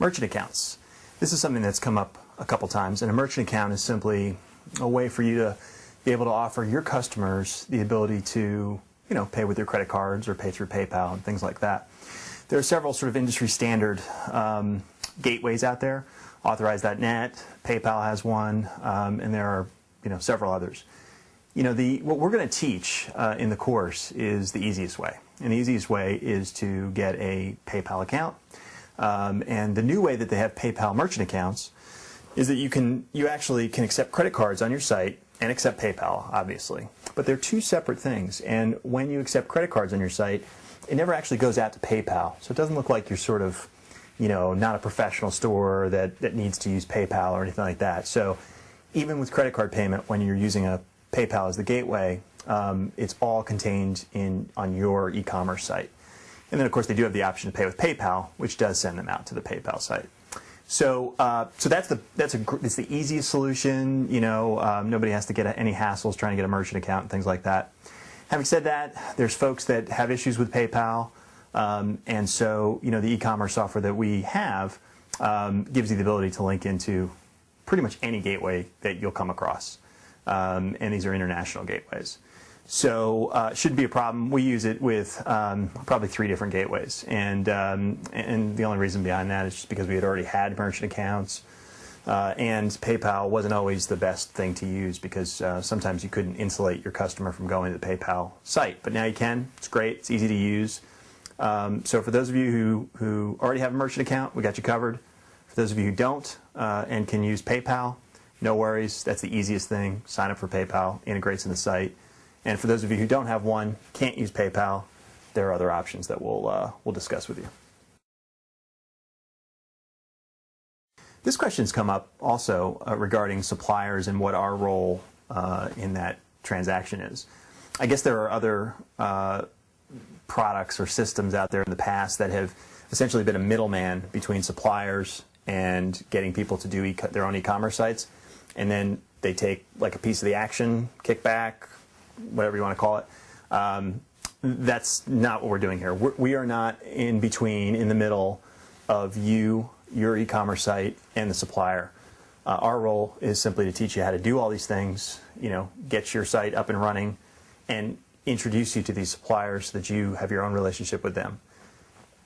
Merchant accounts. This is something that's come up a couple times, and a merchant account is simply a way for you to be able to offer your customers the ability to, pay with their credit cards or pay through PayPal and things like that. There are several sort of industry standard gateways out there. Authorize.net, PayPal has one, and there are several others. What we're going to teach in the course is the easiest way, and the easiest way is to get a PayPal account. And the new way that they have PayPal merchant accounts is that you actually can accept credit cards on your site and accept PayPal, obviously. But they're two separate things, and when you accept credit cards on your site, it never actually goes out to PayPal. So it doesn't look like you're sort of, not a professional store that needs to use PayPal or anything like that. So even with credit card payment, when you're using a PayPal as the gateway, it's all contained on your e-commerce site. And then, of course, they do have the option to pay with PayPal, which does send them out to the PayPal site. So, it's the easiest solution. Nobody has to get any hassles trying to get a merchant account and things like that. Having said that, there's folks that have issues with PayPal, and so the e-commerce software that we have gives you the ability to link into pretty much any gateway that you'll come across, and these are international gateways. So it shouldn't be a problem. We use it with probably 3 different gateways, and the only reason behind that is just because we had already had merchant accounts, and PayPal wasn't always the best thing to use because sometimes you couldn't insulate your customer from going to the PayPal site. But now you can. It's great. It's easy to use. So for those of you who already have a merchant account, we got you covered. For those of you who don't and can use PayPal, no worries. That's the easiest thing. Sign up for PayPal, integrates in the site. And for those of you who don't have one, can't use PayPal, there are other options that we'll discuss with you. This question's come up also regarding suppliers and what our role in that transaction is. I guess there are other products or systems out there in the past that have essentially been a middleman between suppliers and getting people to do their own e-commerce sites, and then they take like a piece of the action, kickback, whatever you want to call it. That's not what we're doing here. We are not in between, in the middle of your e-commerce site and the supplier. Our role is simply to teach you how to do all these things, get your site up and running, and introduce you to these suppliers so that you have your own relationship with them.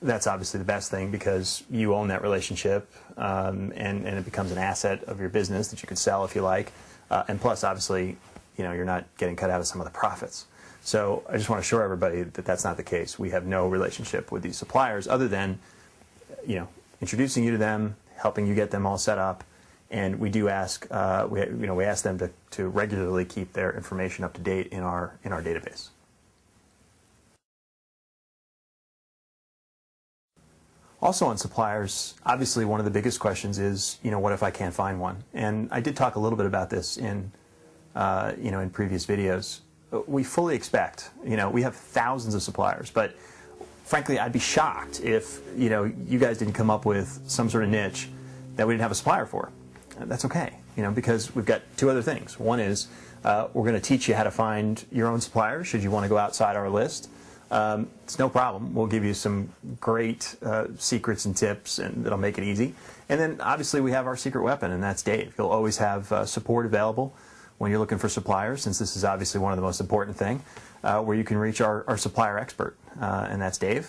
That's obviously the best thing because you own that relationship, and it becomes an asset of your business that you could sell if you like. And plus, obviously, you're not getting cut out of some of the profits. So I just want to assure everybody that that's not the case. We have no relationship with these suppliers other than, introducing you to them, helping you get them all set up, and we do ask, we ask them to regularly keep their information up to date in our database. Also on suppliers, obviously one of the biggest questions is, what if I can't find one? And I did talk a little bit about this in previous videos. We fully expect, we have thousands of suppliers, but frankly, I'd be shocked if, you guys didn't come up with some sort of niche that we didn't have a supplier for. That's okay, because we've got 2 other things. One is we're going to teach you how to find your own suppliers should you want to go outside our list. It's no problem. We'll give you some great secrets and tips, and that'll make it easy. And then obviously we have our secret weapon, and that's Dave. You'll always have support available when you're looking for suppliers, since this is obviously one of the most important things, where you can reach our supplier expert, and that's Dave.